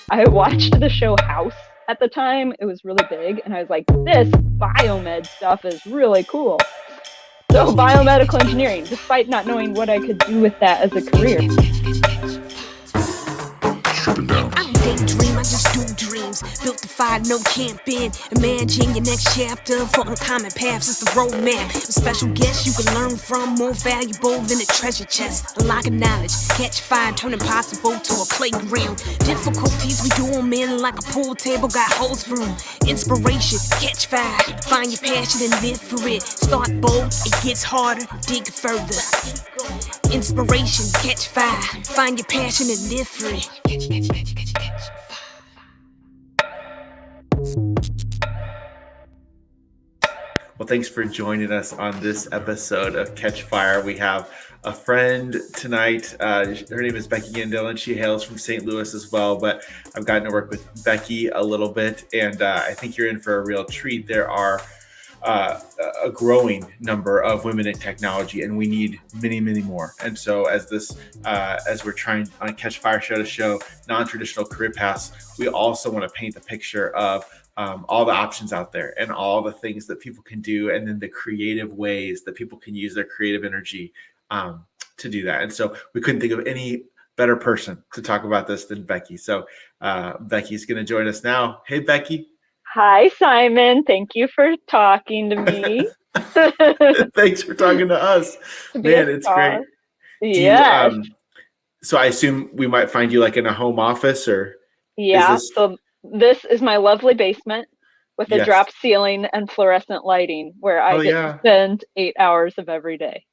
I watched the show House at the time. It was really big, and I was like, this biomed stuff is really cool. So biomedical engineering, despite not knowing what I could do with that as a career. I don't daydream, I just do dreams. Built to fire, no camping. Imagine your next chapter for uncommon paths. It's the roadmap. With special guests you can learn from, more valuable than a treasure chest. Unlocking knowledge, catch fire, turn impossible to a playground. Difficulties we do them in like a pool table, got holes for 'em. Inspiration, catch fire, find your passion and live for it. Start bold, it gets harder, dig further. Inspiration, catch fire, find your passion and live for it. Well, thanks for joining us on this episode of Catch Fire. We have a friend tonight. Her name is Becky Gandillon. She hails from St. Louis as well, but I've gotten to work with Becky a little bit, and I think you're in for a real treat. There are a growing number of women in technology, and we need many, many more. And so as we're trying on Catch Fire show to show non-traditional career paths, we also want to paint the picture of all the options out there and all the things that people can do, and then the creative ways that people can use their creative energy to do that. And so we couldn't think of any better person to talk about this than Becky. So Becky's going to join us now. Hey, Becky. Hi, Simon. Thank you for talking to me. Thanks for talking to us. Man, it's great. Yeah. So I assume we might find you like in a home office, or? Yeah. So this is my lovely basement with a drop ceiling and fluorescent lighting where I get to spend 8 hours of every day.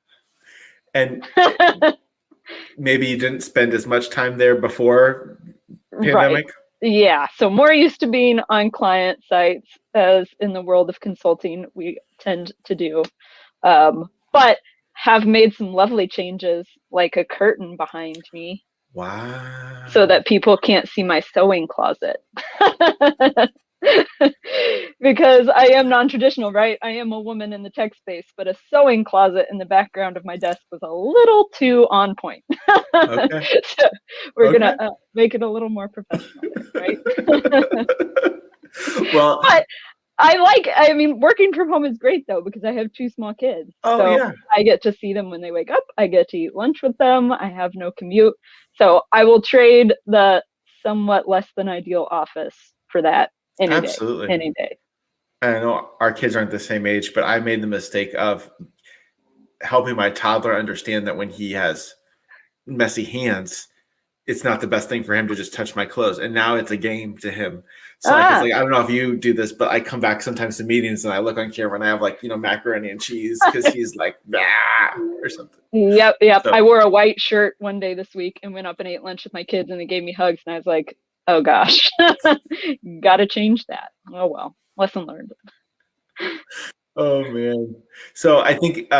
And maybe you didn't spend as much time there before pandemic? Right. Yeah. So more used to being on client sites, as in the world of consulting we tend to do. But have made some lovely changes, like a curtain behind me. Wow. So that people can't see my sewing closet. Because I am non-traditional, right? I am a woman in the tech space, but a sewing closet in the background of my desk was a little too on point. Okay. So we're going to make it a little more professional there, right? Well, but working from home is great though, because I have 2 small kids. I get to see them when they wake up. I get to eat lunch with them. I have no commute. So I will trade the somewhat less than ideal office for that any day. I know our kids aren't the same age, but I made the mistake of helping my toddler understand that when he has messy hands, it's not the best thing for him to just touch my clothes. And now it's a game to him. So it's like, I don't know if you do this, but I come back sometimes to meetings and I look on camera and I have macaroni and cheese because he's like, bah, or something. Yep. So, I wore a white shirt one day this week and went up and ate lunch with my kids and they gave me hugs. And I was like, oh gosh, got to change that. Oh, well, lesson learned. Oh man. So I think,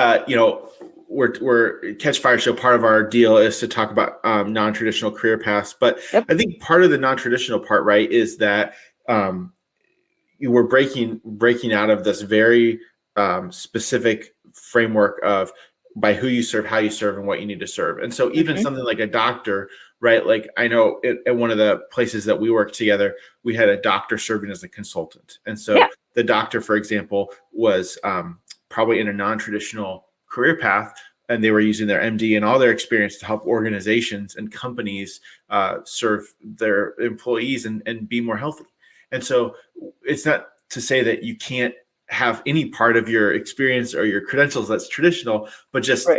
we're Catch Fire show. Part of our deal is to talk about non-traditional career paths, but I think part of the non-traditional part, right, is that you were breaking out of this very specific framework of by who you serve, how you serve, and what you need to serve. And so even something like a doctor, right? Like I know at one of the places that we worked together, we had a doctor serving as a consultant. And so the doctor, for example, was probably in a non-traditional career path, and they were using their MD and all their experience to help organizations and companies serve their employees and be more healthy. And so it's not to say that you can't have any part of your experience or your credentials that's traditional, but just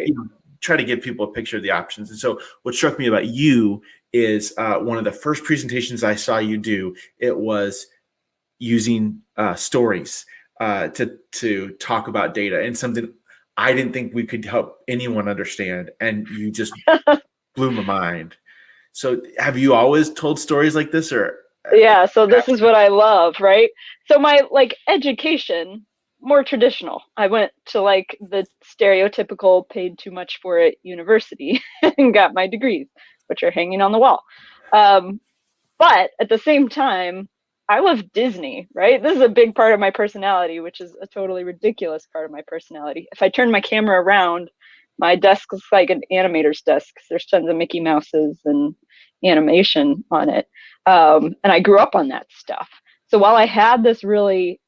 try to give people a picture of the options. And so what struck me about you is one of the first presentations I saw you do, it was using stories to talk about data, and something I didn't think we could help anyone understand. And you just blew my mind. So have you always told stories like this, or? Yeah. So this is what I love, right? So my education, more traditional. I went to the stereotypical paid too much for it university and got my degrees, which are hanging on the wall. But at the same time, I love Disney, right? This is a big part of my personality, which is a totally ridiculous part of my personality. If I turn my camera around, my desk looks like an animator's desk. There's tons of Mickey Mouses and, animation on it. And I grew up on that stuff. So while I had this really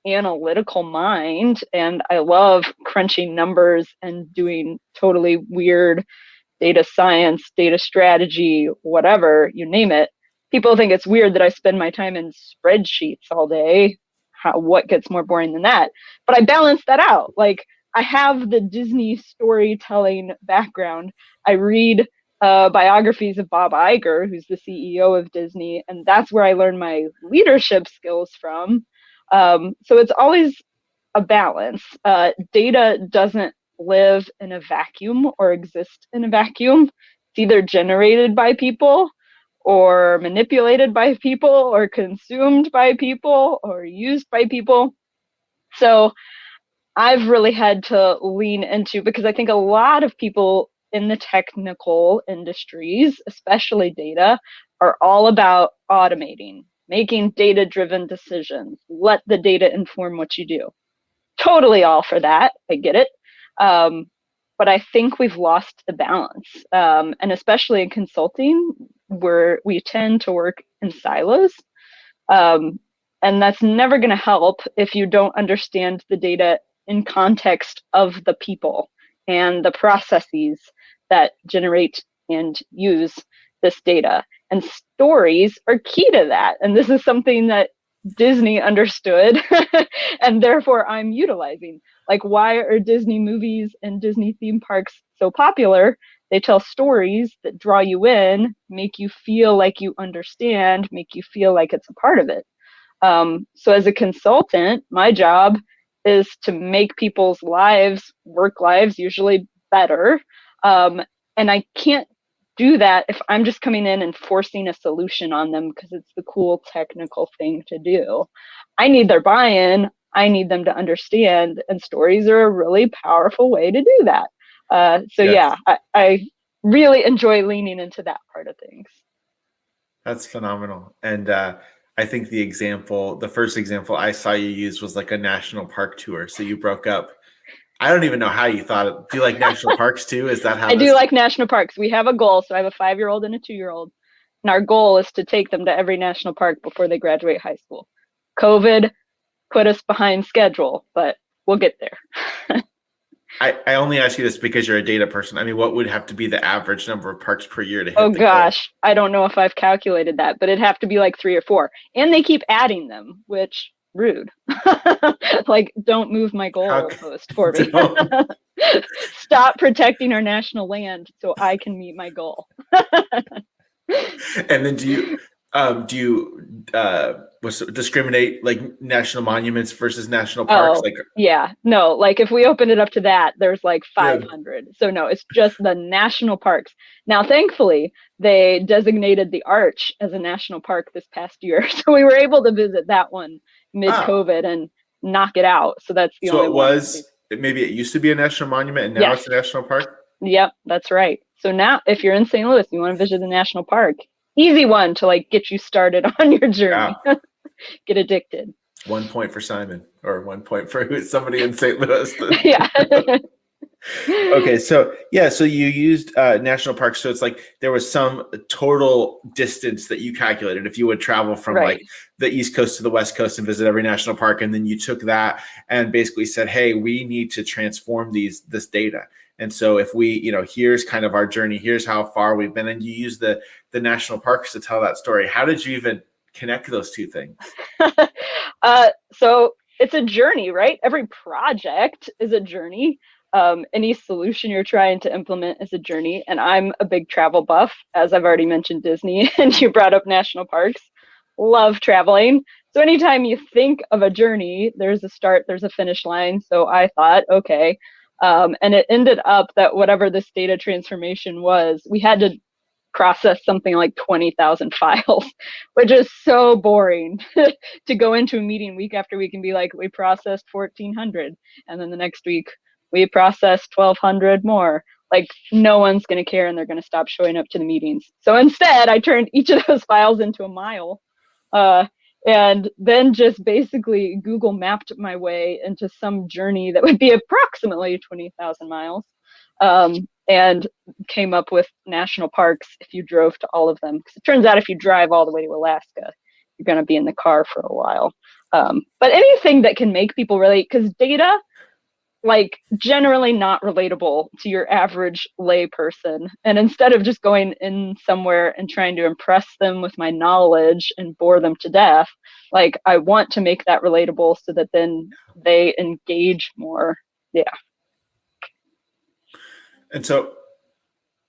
analytical mind and I love crunching numbers and doing totally weird data science, data strategy, whatever, you name it, people think it's weird that I spend my time in spreadsheets all day. What gets more boring than that? But I balance that out. Like, I have the Disney storytelling background. I read biographies of Bob Iger, who's the CEO of Disney, and that's where I learned my leadership skills from. So it's always a balance. Data doesn't live in a vacuum or exist in a vacuum. It's either generated by people or manipulated by people or consumed by people or used by people. So I've really had to lean into, because I think a lot of people in the technical industries, especially data, are all about automating, making data-driven decisions. Let the data inform what you do. Totally all for that. I get it. But I think we've lost the balance. And especially in consulting, where we tend to work in silos. And that's never going to help if you don't understand the data in context of the people and the processes that generate and use this data. And stories are key to that. And this is something that Disney understood and therefore I'm utilizing. Like, why are Disney movies and Disney theme parks so popular? They tell stories that draw you in, make you feel like you understand, make you feel like it's a part of it. So as a consultant, my job is to make people's lives, work lives, usually better. And I can't do that if I'm just coming in and forcing a solution on them because it's the cool technical thing to do. I need their buy-in. I need them to understand, and stories are a really powerful way to do that. So yes. Yeah, I really enjoy leaning into that part of things. That's phenomenal. And I think the first example I saw you use was like a national park tour. So you broke up. I don't even know how you thought it. Do you like national parks too? Is that how I do like national parks. We have a goal. So I have a 5-year-old and a 2-year-old. And our goal is to take them to every national park before they graduate high school. COVID put us behind schedule, but we'll get there. I only ask you this because you're a data person. I mean, what would have to be the average number of parks per year to hit the gosh, goal? I don't know if I've calculated that, but it'd have to be like 3 or 4. And they keep adding them, which rude. Like, don't move my goalpost for me. Stop protecting our national land so I can meet my goal. And then do you discriminate like national monuments versus national parks? Yeah, no, like if we open it up to that, there's like 500. So no, it's just the national parks. Now, thankfully, they designated the Arch as a national park this past year. So we were able to visit that one mid-COVID and knock it out. So that's the only one. Maybe it used to be a national monument and now it's a national park? Yep, that's right. So now if you're in St. Louis, you want to visit a national park, easy one to like get you started on your journey. Yeah. Get addicted. 1 point for Simon, or 1 point for somebody in St. Louis. Yeah. Okay, so you used national parks. So it's like there was some total distance that you calculated if you would travel from like the East Coast to the West Coast and visit every national park, and then you took that and basically said, "Hey, we need to transform this data." And so if we, here's kind of our journey, here's how far we've been, and you use the national parks to tell that story. How did you even connect those two things? So it's a journey, right? Every project is a journey. Any solution you're trying to implement is a journey. And I'm a big travel buff, as I've already mentioned Disney, and you brought up national parks. Love traveling. So anytime you think of a journey, there's a start, there's a finish line. So I thought, okay. And it ended up that whatever this data transformation was, we had to process something like 20,000 files, which is so boring to go into a meeting week after week and be like, we processed 1,400. And then the next week, we processed 1,200 more. Like, no one's going to care and they're going to stop showing up to the meetings. So instead, I turned each of those files into a mile. And then just basically Google mapped my way into some journey that would be approximately 20,000 miles. and came up with national parks if you drove to all of them. Because it turns out if you drive all the way to Alaska, you're going to be in the car for a while. But anything that can make people relate, because data, like, generally not relatable to your average lay person. And instead of just going in somewhere and trying to impress them with my knowledge and bore them to death, like, I want to make that relatable so that then they engage more. Yeah. And so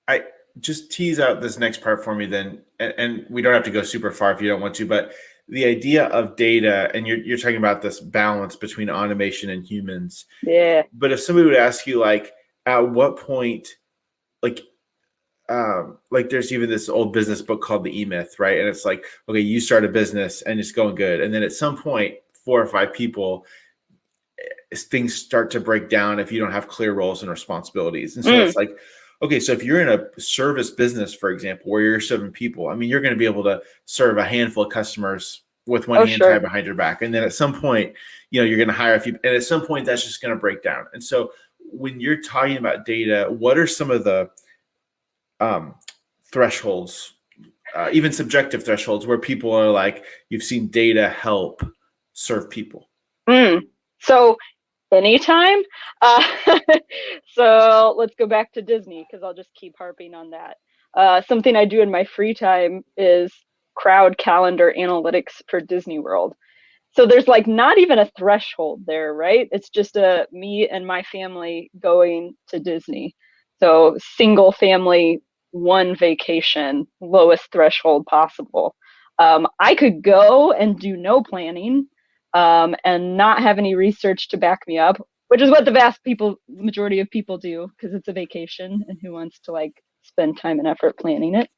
I just tease out this next part for me then, and we don't have to go super far if you don't want to, but the idea of data, and you're talking about this balance between automation and humans. Yeah. But if somebody would ask you, like, at what point, like there's even this old business book called The E-Myth, right? And it's like, okay, you start a business and it's going good. And then at some point, 4 or 5 people, things start to break down if you don't have clear roles and responsibilities. And so it's like, okay, so if you're in a service business, for example, where you're serving people, I mean, you're going to be able to serve a handful of customers with one hand tied behind your back. And then at some point, you're going to hire a few, and at some point that's just going to break down. And so when you're talking about data, what are some of the thresholds, even subjective thresholds, where people are like, you've seen data help serve people? So anytime. So let's go back to Disney, because I'll just keep harping on that. Something I do in my free time is crowd calendar analytics for Disney World. So there's like not even a threshold there, right? It's just me and my family going to Disney. So single family, 1 vacation, lowest threshold possible. I could go and do no planning, and not have any research to back me up, which is what the majority of people do, because it's a vacation and who wants to like spend time and effort planning it.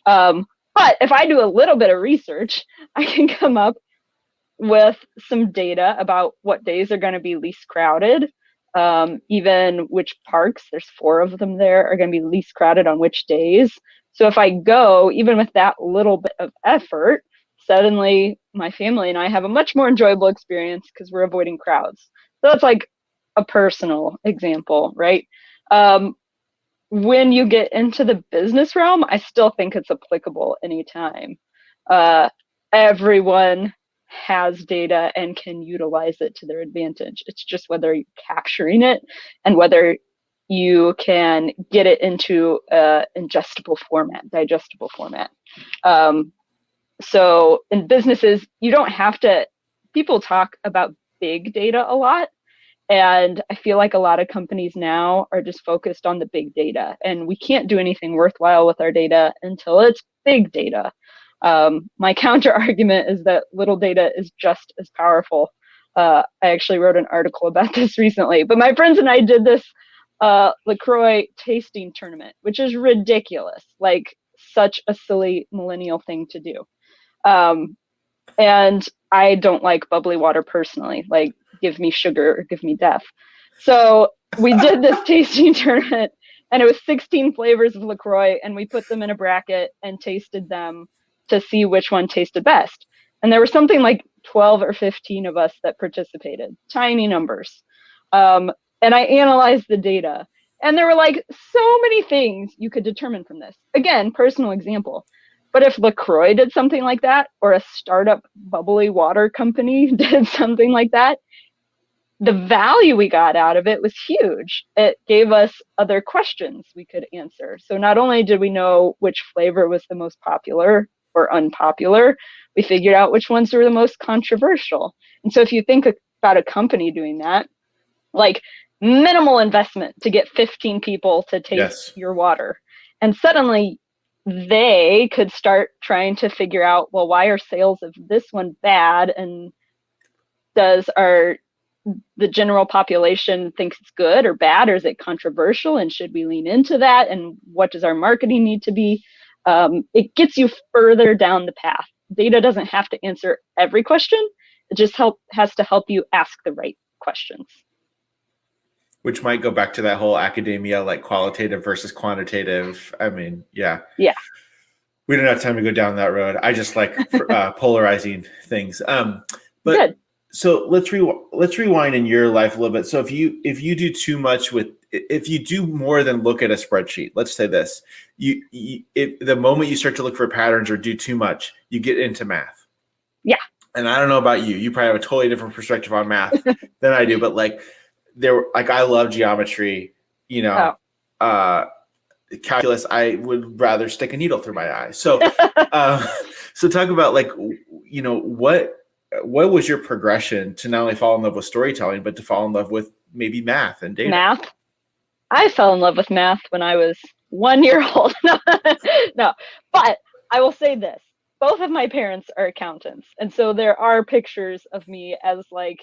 But if I do a little bit of research, I can come up with some data about what days are going to be least crowded, even which parks, there's 4 of them there, are going to be least crowded on which days. So if I go, even with that little bit of effort, suddenly my family and I have a much more enjoyable experience because we're avoiding crowds. So that's like a personal example, right? When you get into the business realm, I still think it's applicable anytime. Everyone has data and can utilize it to their advantage. It's just whether you're capturing it and whether you can get it into digestible format. So in businesses, you don't have to, people talk about big data a lot. And I feel like a lot of companies now are just focused on the big data, and we can't do anything worthwhile with our data until it's big data. My counter argument is that little data is just as powerful. I actually wrote an article about this recently, but my friends and I did this LaCroix tasting tournament, which is ridiculous, like such a silly millennial thing to do. And I don't like bubbly water personally, like give me sugar or give me death. So we did this tasting tournament, and it was 16 flavors of LaCroix, and we put them in a bracket and tasted them to see which one tasted best. And there were something like 12 or 15 of us that participated, tiny numbers. And I analyzed the data, and there were like so many things you could determine from this. Again, personal example. But if LaCroix did something like that, or a startup bubbly water company did something like that, the value we got out of it was huge. It gave us other questions we could answer. So not only did we know which flavor was the most popular or unpopular, we figured out which ones were the most controversial. And so if you think about a company doing that, like minimal investment to get 15 people to taste your water, and suddenly they could start trying to figure out, well, why are sales of this one bad? And does the general population thinks it's good or bad, or is it controversial? And should we lean into that? And what does our marketing need to be? It gets you further down the path. Data doesn't have to answer every question. It just has to help you ask the right questions. Which might go back to that whole academia, like qualitative versus quantitative. I mean, yeah. We don't have time to go down that road. I just like polarizing things. But good. So let's rewind in your life a little bit. So if you do too much with, if you do more than look at a spreadsheet, let's say this, if the moment you start to look for patterns or do too much, you get into math. Yeah. And I don't know about you. You probably have a totally different perspective on math than I do. But like I love geometry. You know, calculus. I would rather stick a needle through my eye. So, so talk about like, you know, what was your progression to not only fall in love with storytelling, but to fall in love with maybe math and data? Math. I fell in love with math when I was 1 year old. No, but I will say this. Both of my parents are accountants. And so there are pictures of me as like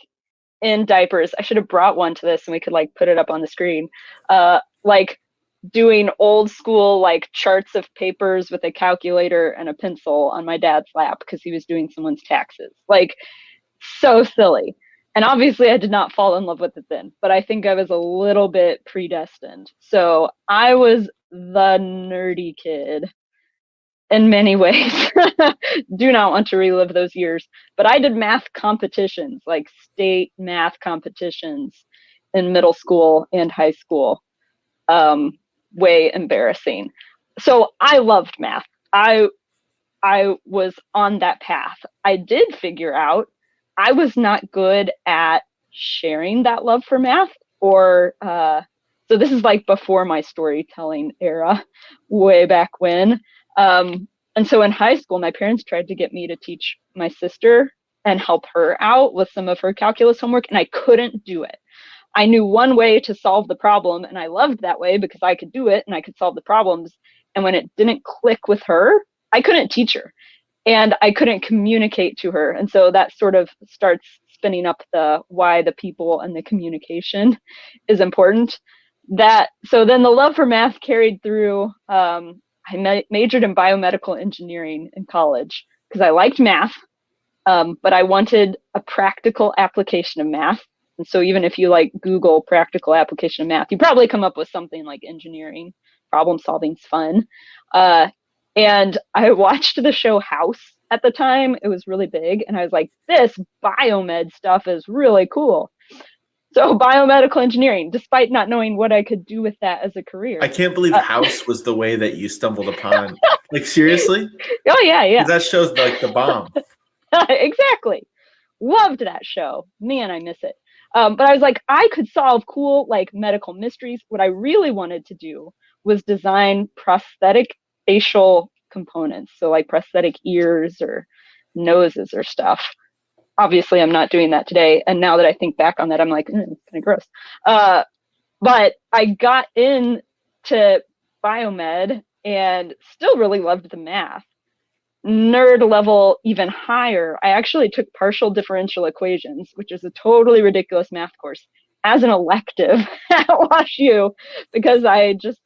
in diapers. I should have brought one to this and we could like put it up on the screen. Like doing old school like charts of papers with a calculator and a pencil on my dad's lap because he was doing someone's taxes. Like so silly. And obviously I did not fall in love with it then, but I think I was a little bit predestined. So I was the nerdy kid in many ways. Do not want to relive those years, but I did math competitions, like state math competitions in middle school and high school. Way embarrassing. So I loved math. I was on that path. I did figure out I was not good at sharing that love for math, or so this is like before my storytelling era, way back when. And so in high school, my parents tried to get me to teach my sister and help her out with some of her calculus homework, and I couldn't do it. I knew one way to solve the problem, and I loved that way because I could do it and I could solve the problems. And when it didn't click with her, I couldn't teach her and I couldn't communicate to her. And so that sort of starts spinning up the why the people and the communication is important. So then the love for math carried through. I majored in biomedical engineering in college because I liked math, but I wanted a practical application of math. And so even if you like Google practical application of math, you probably come up with something like engineering. Problem solving's fun. And I watched the show House at the time. It was really big. And I was like, this biomed stuff is really cool. So biomedical engineering, despite not knowing what I could do with that as a career. I can't believe House was the way that you stumbled upon. Like, seriously? Oh, yeah. That show's like the bomb. Exactly. Loved that show. Man, I miss it. But I was like, I could solve cool like medical mysteries. What I really wanted to do was design prosthetic facial components. So like prosthetic ears or noses or stuff. Obviously, I'm not doing that today. And now that I think back on that, I'm like, it's kind of gross. But I got into biomed and still really loved the math. Nerd level even higher, I actually took partial differential equations, which is a totally ridiculous math course, as an elective at WashU because I just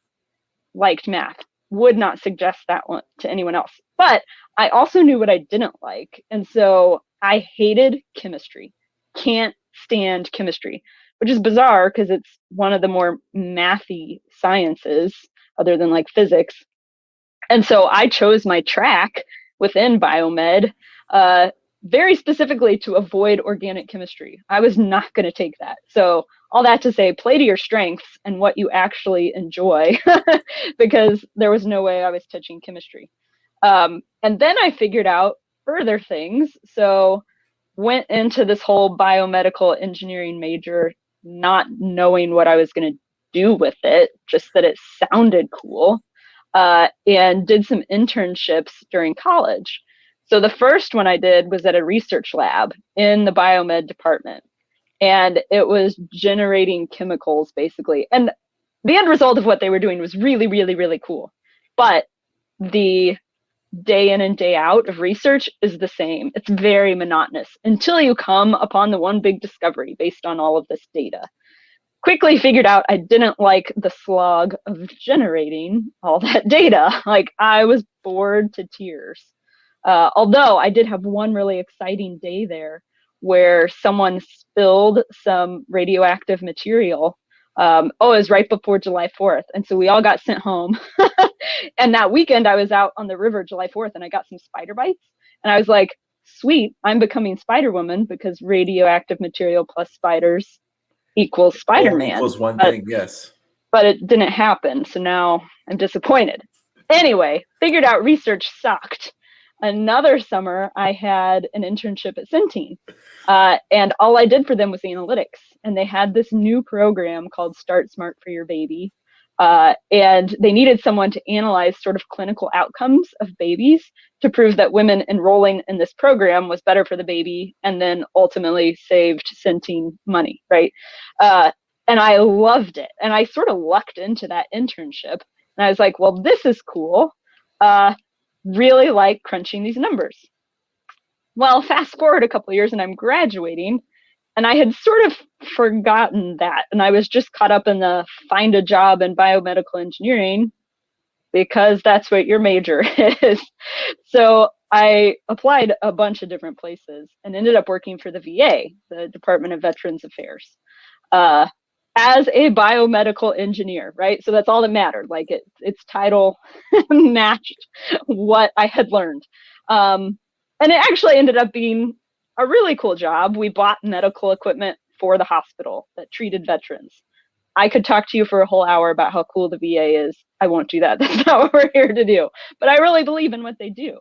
liked math. Would not suggest that one to anyone else. But I also knew what I didn't like. And so I hated chemistry. Can't stand chemistry, which is bizarre because it's one of the more mathy sciences other than like physics. And so I chose my track within biomed very specifically to avoid organic chemistry. I was not going to take that. So all that to say, play to your strengths and what you actually enjoy, because there was no way I was touching chemistry. And then I figured out further things. So went into this whole biomedical engineering major, not knowing what I was going to do with it, just that it sounded cool. And did some internships during college. So the first one I did was at a research lab in the biomed department. And it was generating chemicals, basically. And the end result of what they were doing was really, really, really cool. But the day in and day out of research is the same. It's very monotonous until you come upon the one big discovery based on all of this data. Quickly figured out I didn't like the slog of generating all that data. Like I was bored to tears. Although I did have one really exciting day there where someone spilled some radioactive material. It was right before July 4th. And so we all got sent home. And that weekend I was out on the river July 4th and I got some spider bites. And I was like, sweet, I'm becoming Spider-Woman because radioactive material plus spiders equals Or Spider-Man. equals one thing, yes. But it didn't happen. So now I'm disappointed. Anyway, figured out research sucked. Another summer, I had an internship at Centene. And all I did for them was analytics. And they had this new program called Start Smart for Your Baby. And they needed someone to analyze sort of clinical outcomes of babies to prove that women enrolling in this program was better for the baby and then ultimately saved Centene money, right? And I loved it. And I sort of lucked into that internship. And I was like, well, this is cool. Really like crunching these numbers. Well, fast forward a couple of years and I'm graduating, and I had sort of forgotten that. And I was just caught up in the find a job in biomedical engineering because that's what your major is. So I applied a bunch of different places and ended up working for the VA, the Department of Veterans Affairs, as a biomedical engineer, right? So that's all that mattered. Like its title matched what I had learned. And it actually ended up being a really cool job. We bought medical equipment for the hospital that treated veterans. I could talk to you for a whole hour about how cool the VA is. I won't do that. That's not what we're here to do. But I really believe in what they do.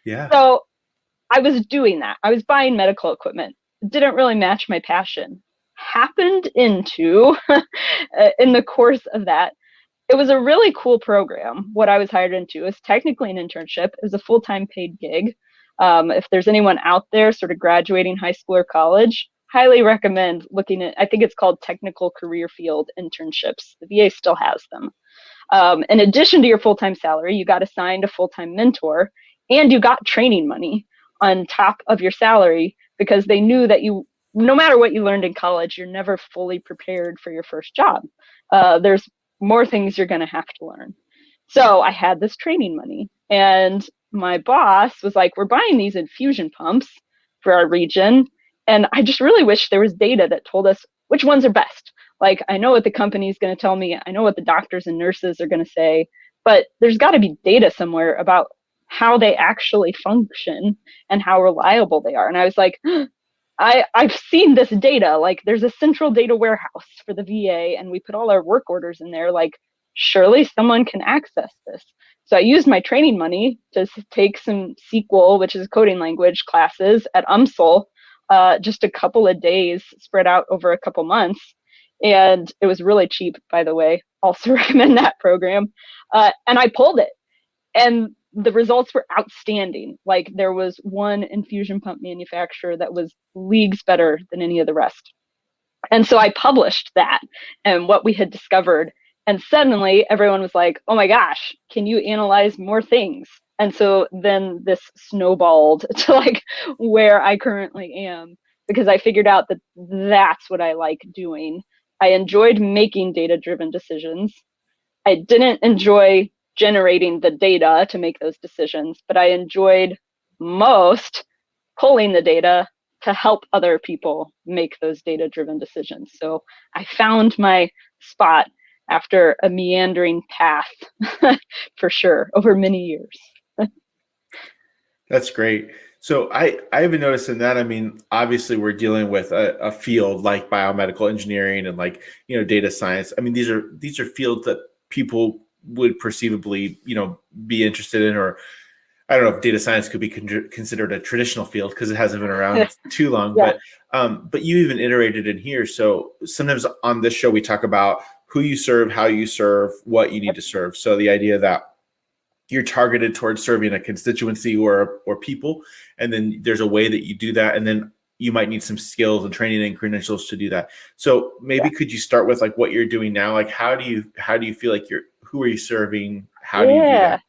Yeah. So I was doing that. I was buying medical equipment. It didn't really match my passion. Happened into, in the course of that, it was a really cool program. What I was hired into is technically an internship. It was a full-time paid gig. If there's anyone out there sort of graduating high school or college, highly recommend looking at, I think it's called technical career field internships. The VA still has them. In addition to your full-time salary, you got assigned a full-time mentor and you got training money on top of your salary because they knew that you, no matter what you learned in college, you're never fully prepared for your first job. There's more things you're going to have to learn. So I had this training money, and my boss was like, we're buying these infusion pumps for our region. And I just really wish there was data that told us which ones are best. Like, I know what the company is going to tell me. I know what the doctors and nurses are going to say, but there's got to be data somewhere about how they actually function and how reliable they are. And I was like, I've seen this data. Like, there's a central data warehouse for the VA, and we put all our work orders in there. Like, surely someone can access this. So I used my training money to take some SQL, which is a coding language, classes at UMSL, just a couple of days spread out over a couple months. And it was really cheap, by the way. Also recommend that program. And I pulled it. And the results were outstanding. Like, there was one infusion pump manufacturer that was leagues better than any of the rest. And so I published that and what we had discovered. And suddenly everyone was like, oh my gosh, can you analyze more things? And so then this snowballed to like where I currently am, because I figured out that that's what I like doing. I enjoyed making data-driven decisions. I didn't enjoy generating the data to make those decisions, but I enjoyed most pulling the data to help other people make those data-driven decisions. So I found my spot after a meandering path for sure over many years. That's great. So I even noticed in that, I mean, obviously we're dealing with a field like biomedical engineering and like, you know, data science. I mean, these are fields that people would perceivably, you know, be interested in, or I don't know if data science could be considered a traditional field because it hasn't been around too long, Yeah. but you even iterated in here. So sometimes on this show, we talk about who you serve, how you serve, what you need to serve. So the idea that you're targeted towards serving a constituency or people, and then there's a way that you do that, and then you might need some skills and training and credentials to do that. So maybe could you start with like what you're doing now? Like how do you feel like who are you serving? How do you do that?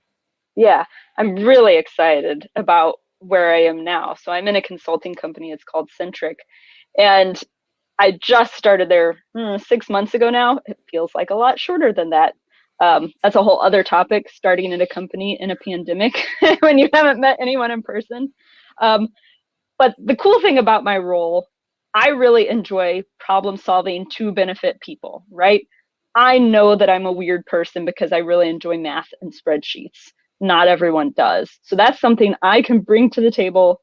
Yeah, I'm really excited about where I am now. So I'm in a consulting company. It's called Centric, and I just started there 6 months ago now. It feels like a lot shorter than that. That's a whole other topic, starting in a company in a pandemic when you haven't met anyone in person. But the cool thing about my role, I really enjoy problem solving to benefit people, right? I know that I'm a weird person because I really enjoy math and spreadsheets. Not everyone does. So that's something I can bring to the table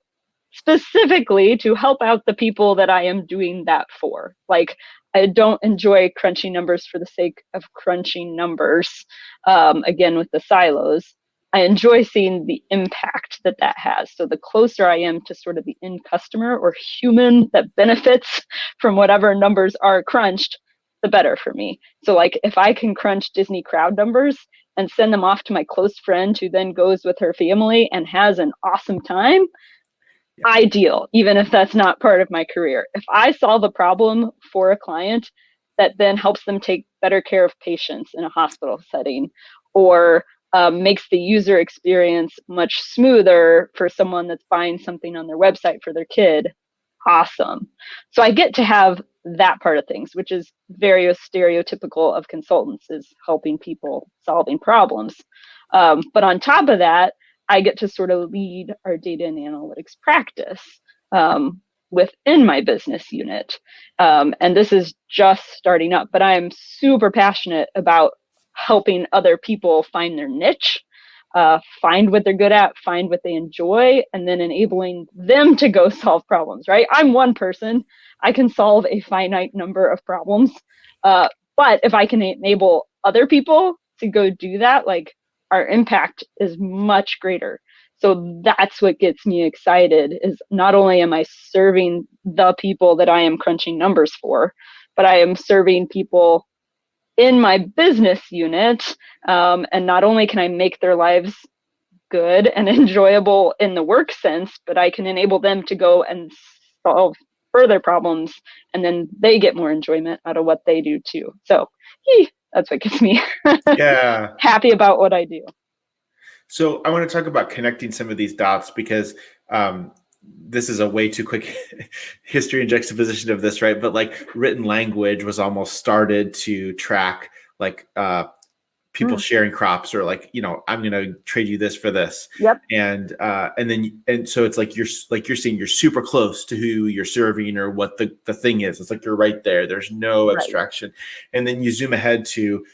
specifically to help out the people that I am doing that for. Like, I don't enjoy crunching numbers for the sake of crunching numbers. Again, with the silos, I enjoy seeing the impact that that has. So the closer I am to sort of the end customer or human that benefits from whatever numbers are crunched, the better for me. So like if I can crunch Disney crowd numbers and send them off to my close friend who then goes with her family and has an awesome time, ideal, even if that's not part of my career. If I solve a problem for a client that then helps them take better care of patients in a hospital setting, or makes the user experience much smoother for someone that's buying something on their website for their kid, awesome. So I get to have that part of things, which is very stereotypical of consultants, is helping people solving problems. But on top of that, I get to sort of lead our data and analytics practice within my business unit. And this is just starting up, but I am super passionate about helping other people find their niche, find what they're good at, find what they enjoy, and then enabling them to go solve problems, right? I'm one person. I can solve a finite number of problems. But if I can enable other people to go do that, like, our impact is much greater. So that's what gets me excited, is not only am I serving the people that I am crunching numbers for, but I am serving people in my business unit. And not only can I make their lives good and enjoyable in the work sense, but I can enable them to go and solve further problems, and then they get more enjoyment out of what they do too. So that's what gets me happy about what I do. So I want to talk about connecting some of these dots, because this is a way too quick history and juxtaposition of this, right? But like written language was almost started to track like people sharing crops, or like, I'm going to trade you this for this. Yep. And so it's like you're saying you're super close to who you're serving or what the thing is. It's like you're right there. There's no abstraction. Right. And then you zoom ahead to,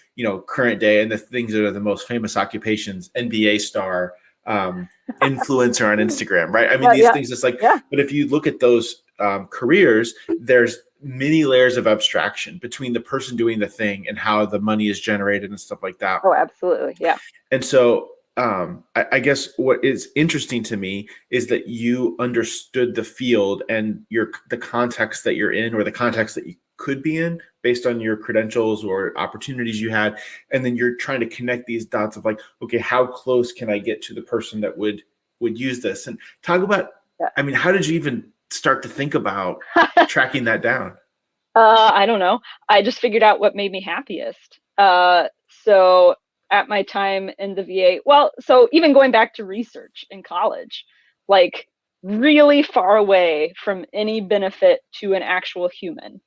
current day, and the things that are the most famous occupations: NBA star, influencer on Instagram, right? I mean, these things, it's like, but if you look at those careers, there's many layers of abstraction between the person doing the thing and how the money is generated and stuff like that. Oh, absolutely. Yeah. And so I guess what is interesting to me is that you understood the field and the context that you're in, or the context that you could be in based on your credentials or opportunities you had. And then you're trying to connect these dots of like, okay, how close can I get to the person that would use this? And talk about, I mean, how did you even start to think about tracking that down? I don't know. I just figured out what made me happiest. So at my time in the VA, so even going back to research in college, like really far away from any benefit to an actual human.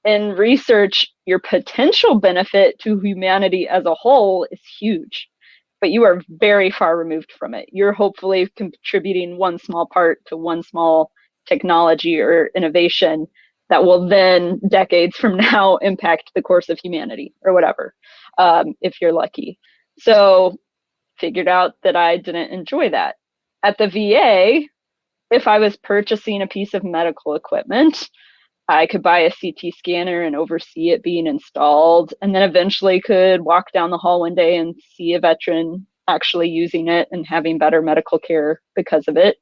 In research, your potential benefit to humanity as a whole is huge, but you are very far removed from it. You're hopefully contributing one small part to one small technology or innovation that will then, decades from now, impact the course of humanity or whatever, if you're lucky. So figured out that I didn't enjoy that. At the VA, if I was purchasing a piece of medical equipment, I could buy a CT scanner and oversee it being installed, and then eventually could walk down the hall one day and see a veteran actually using it and having better medical care because of it.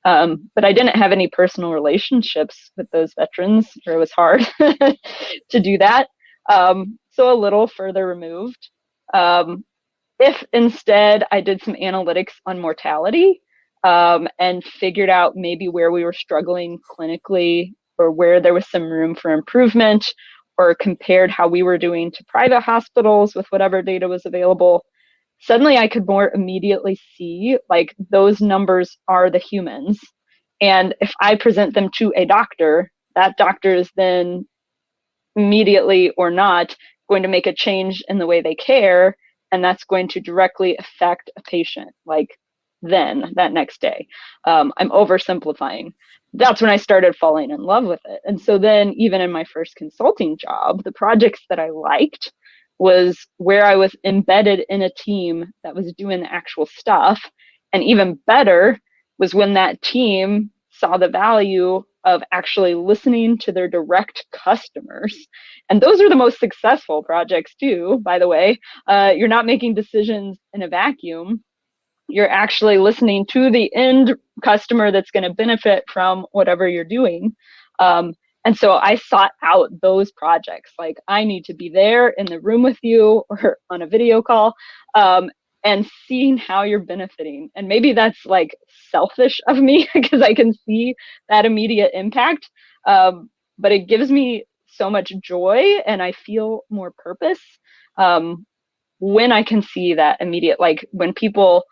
But I didn't have any personal relationships with those veterans, or it was hard to do that. So a little further removed. If instead I did some analytics on mortality and figured out maybe where we were struggling clinically, or where there was some room for improvement, or compared how we were doing to private hospitals with whatever data was available, suddenly I could more immediately see like those numbers are the humans. And if I present them to a doctor, that doctor is then immediately or not going to make a change in the way they care. And that's going to directly affect a patient, like then that next day. I'm oversimplifying. That's when I started falling in love with it. And so then even in my first consulting job, the projects that I liked was where I was embedded in a team that was doing the actual stuff. And even better, was when that team saw the value of actually listening to their direct customers. And those are the most successful projects too, by the way. You're not making decisions in a vacuum. You're actually listening to the end customer that's going to benefit from whatever you're doing. And so I sought out those projects. Like, I need to be there in the room with you or on a video call, and seeing how you're benefiting. And maybe that's like selfish of me because I can see that immediate impact. But it gives me so much joy and I feel more purpose when I can see that immediate, like when people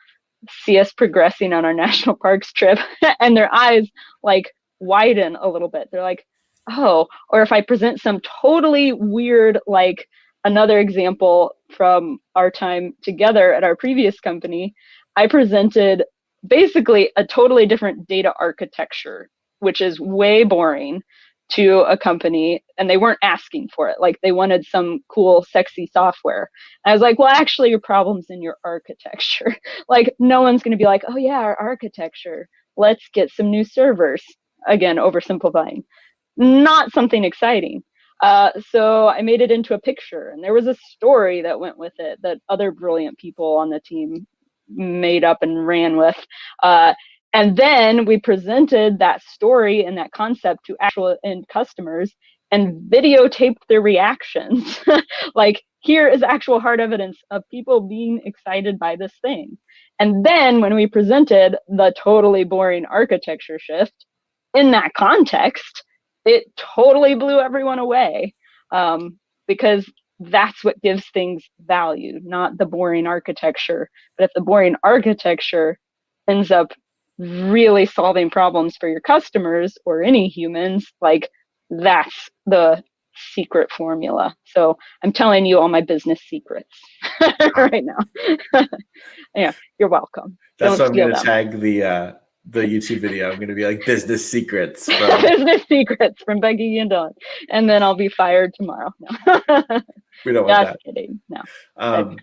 see us progressing on our national parks trip and their eyes like widen a little bit. They're like, oh, or if I present some totally weird, like another example from our time together at our previous company, I presented basically a totally different data architecture, which is way boring to a company, and they weren't asking for it. Like, they wanted some cool, sexy software. And I was like, well, actually, your problem's in your architecture. Like, no one's going to be like, oh yeah, our architecture, let's get some new servers. Again, oversimplifying. Not something exciting. So I made it into a picture, and there was a story that went with it that other brilliant people on the team made up and ran with. And then we presented that story and that concept to actual end customers and videotaped their reactions. Like, here is actual hard evidence of people being excited by this thing. And then when we presented the totally boring architecture shift in that context, it totally blew everyone away, because that's what gives things value, not the boring architecture. But if the boring architecture ends up really solving problems for your customers or any humans, like, that's the secret formula. So I'm telling you all my business secrets right now. Yeah, you're welcome. That's Don't what I'm going to them. tag the YouTube video. I'm going to be like, business secrets from business secrets from Becky Gandillon, and then I'll be fired tomorrow. No. We don't want that. Kidding. No.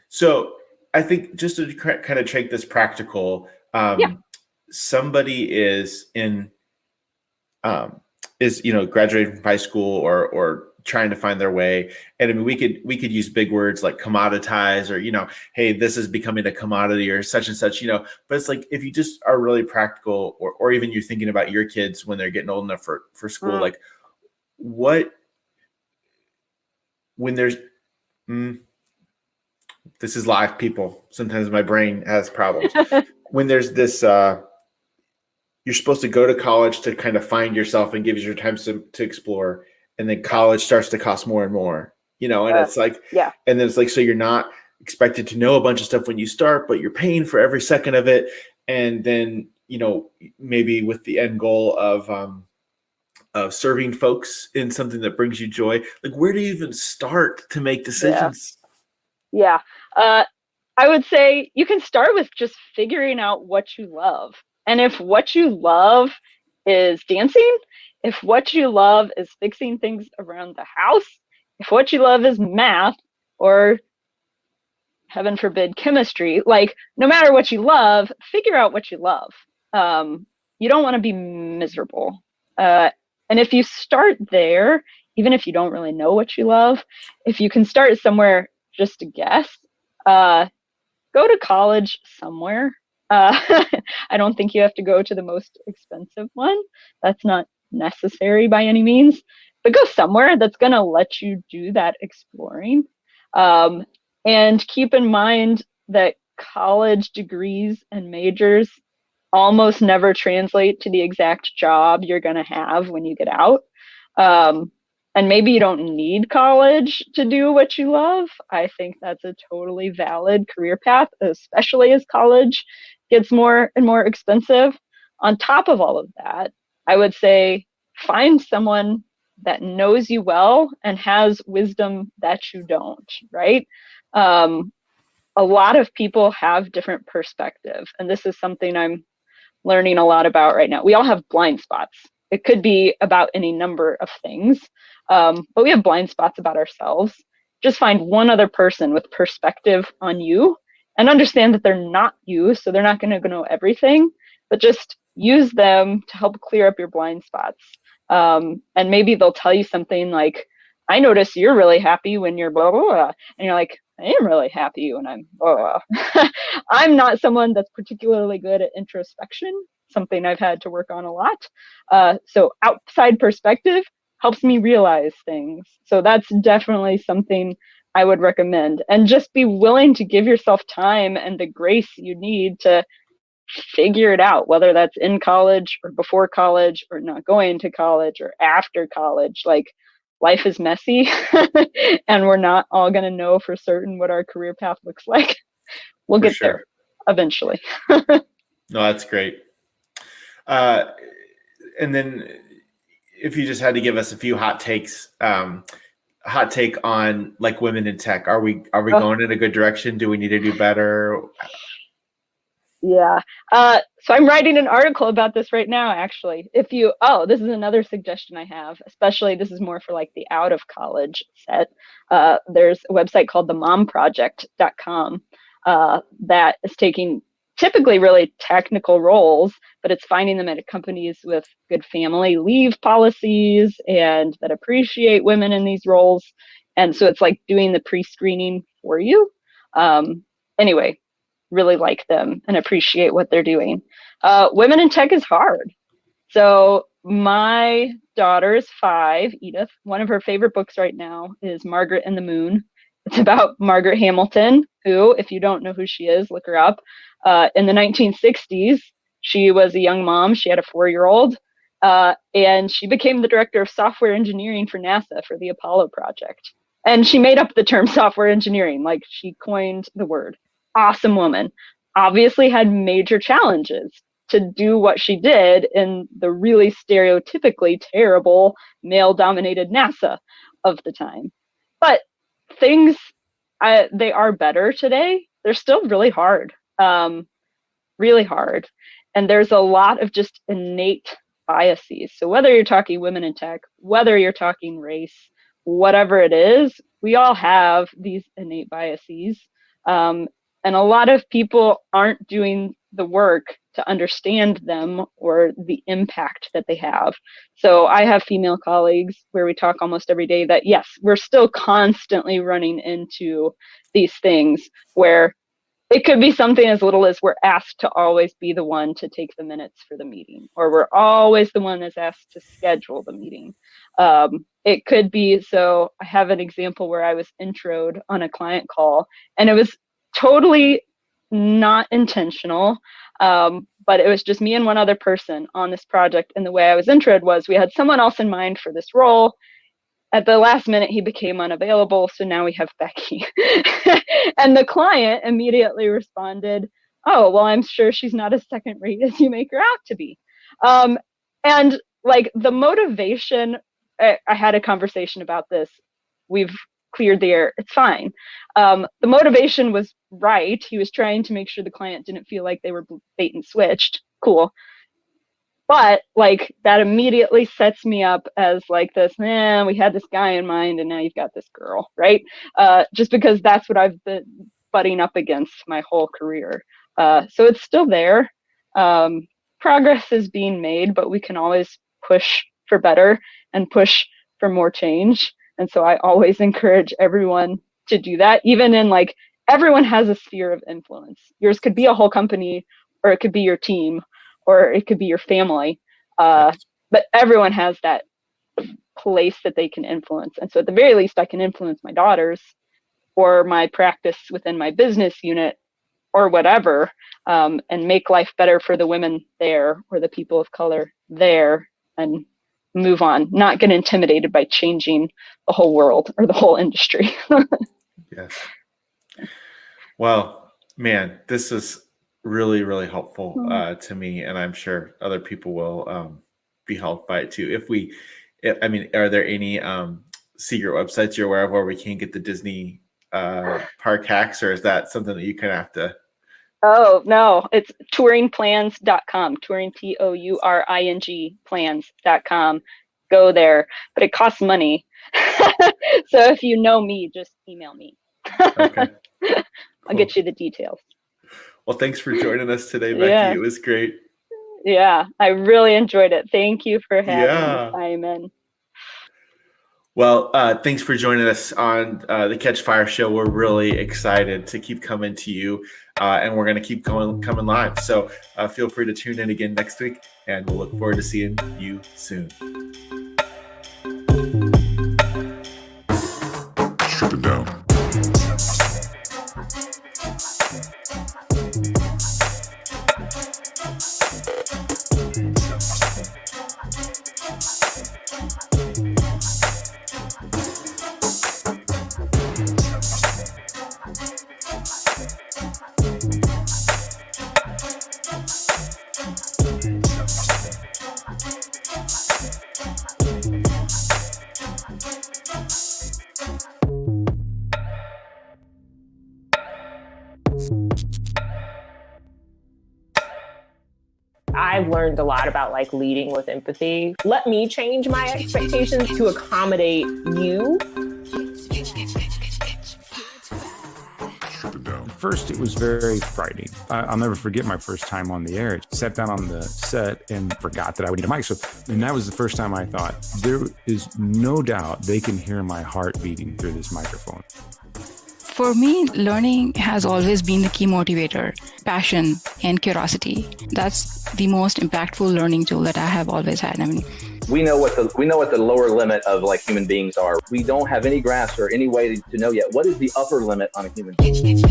So I think just to kind of take this practical, somebody is graduating from high school or trying to find their way. And I mean, we could use big words like commoditize or, hey, this is becoming a commodity or such and such, but it's like, if you just are really practical, or even you're thinking about your kids when they're getting old enough for school, like when there's, this is live, people. Sometimes my brain has problems. When there's this, you're supposed to go to college to kind of find yourself and gives you time to explore. And then college starts to cost more and more, and it's like, and then it's like, so you're not expected to know a bunch of stuff when you start, but you're paying for every second of it. And then, maybe with the end goal of serving folks in something that brings you joy, like, where do you even start to make decisions? Yeah. I would say you can start with just figuring out what you love. And if what you love is dancing, if what you love is fixing things around the house, if what you love is math, or heaven forbid, chemistry, like, no matter what you love, figure out what you love. You don't want to be miserable. And if you start there, even if you don't really know what you love, if you can start somewhere just to guess, go to college somewhere. I don't think you have to go to the most expensive one. That's not necessary by any means, but go somewhere that's going to let you do that exploring. And keep in mind that college degrees and majors almost never translate to the exact job you're going to have when you get out. And maybe you don't need college to do what you love. I think that's a totally valid career path, especially as college gets more and more expensive. On top of all of that, I would say find someone that knows you well and has wisdom that you don't, right? A lot of people have different perspective, and this is something I'm learning a lot about right now. We all have blind spots. It could be about any number of things, but we have blind spots about ourselves. Just find one other person with perspective on you and understand that they're not you, so they're not going to know everything. but just use them to help clear up your blind spots. And maybe they'll tell you something like, I notice you're really happy when you're blah, blah, blah. And you're like, I am really happy when I'm blah, blah. I'm not someone that's particularly good at introspection, something I've had to work on a lot. So outside perspective helps me realize things. So that's definitely something I would recommend. And just be willing to give yourself time and the grace you need to figure it out, whether that's in college or before college or not going to college or after college. Like, life is messy and we're not all going to know for certain what our career path looks like. We'll get there eventually. No, that's great. And then if you just had to give us a few hot takes, hot take on like women in tech, are we going in a good direction? Do we need to do better? Yeah. So I'm writing an article about this right now, actually. This is another suggestion I have, especially this is more for like the out of college set. There's a website called themomproject.com that is taking typically really technical roles, but it's finding them at companies with good family leave policies and that appreciate women in these roles. And so it's like doing the pre-screening for you. Anyway, really like them and appreciate what they're doing. Women in tech is hard. So my daughter's 5, Edith. One of her favorite books right now is Margaret and the Moon. It's about Margaret Hamilton, who, if you don't know who she is, look her up. In the 1960s, she was a young mom. She had a 4-year-old, and she became the director of software engineering for NASA for the Apollo project. And she made up the term software engineering, like she coined the word. Awesome woman. Obviously had major challenges to do what she did in the really stereotypically terrible male-dominated NASA of the time. But things, they are better today. They're still really hard, really hard. And there's a lot of just innate biases. So whether you're talking women in tech, whether you're talking race, whatever it is, we all have these innate biases. And a lot of people aren't doing the work to understand them or the impact that they have. So I have female colleagues where we talk almost every day that, yes, we're still constantly running into these things where it could be something as little as we're asked to always be the one to take the minutes for the meeting, or we're always the one that's asked to schedule the meeting. It could be, so I have an example where I was introed on a client call, and it was totally not intentional, but it was just me and one other person on this project. And the way I was introed was we had someone else in mind for this role. At the last minute, he became unavailable, so now we have Becky. And the client immediately responded, oh, well, I'm sure she's not as second rate as you make her out to be. And like the motivation, I had a conversation about this. We've cleared the air. It's fine. The motivation was right. He was trying to make sure the client didn't feel like they were bait and switched. Cool. But like that immediately sets me up as like this, we had this guy in mind and now you've got this girl, right? Just because that's what I've been butting up against my whole career. So it's still there. Progress is being made, but we can always push for better and push for more change. And so I always encourage everyone to do that, even in like, everyone has a sphere of influence. Yours could be a whole company, or it could be your team, or it could be your family. But everyone has that place that they can influence. And so at the very least, I can influence my daughters or my practice within my business unit or whatever, and make life better for the women there or the people of color there, and move on, not get intimidated by changing the whole world or the whole industry. Yes. Well, man, this is really, really helpful to me, and I'm sure other people will be helped by it too. Are there any secret websites you're aware of where we can get the Disney park hacks, or is that something that you kind of have to? Oh, no, it's touringplans.com, touring, TOURING plans.com. Go there, but it costs money. So if you know me, just email me. Okay. I'll get you the details. Well, thanks for joining us today, Becky. Yeah. It was great. Yeah, I really enjoyed it. Thank you for having me, Yeah. Simon. Well, thanks for joining us on the Catch Fire Show. We're really excited to keep coming to you, and we're going to keep coming live. So feel free to tune in again next week, and we'll look forward to seeing you soon. Strip it down. I've learned a lot about like leading with empathy. Let me change my expectations to accommodate you. First, it was very frightening. I'll never forget my first time on the air. I sat down on the set and forgot that I would need a mic. And that was the first time I thought, there is no doubt they can hear my heart beating through this microphone. For me, learning has always been the key motivator, passion and curiosity. That's the most impactful learning tool that I have always had. I mean, we know what the lower limit of like human beings are. We don't have any grasp or any way to know yet what is the upper limit on a human being.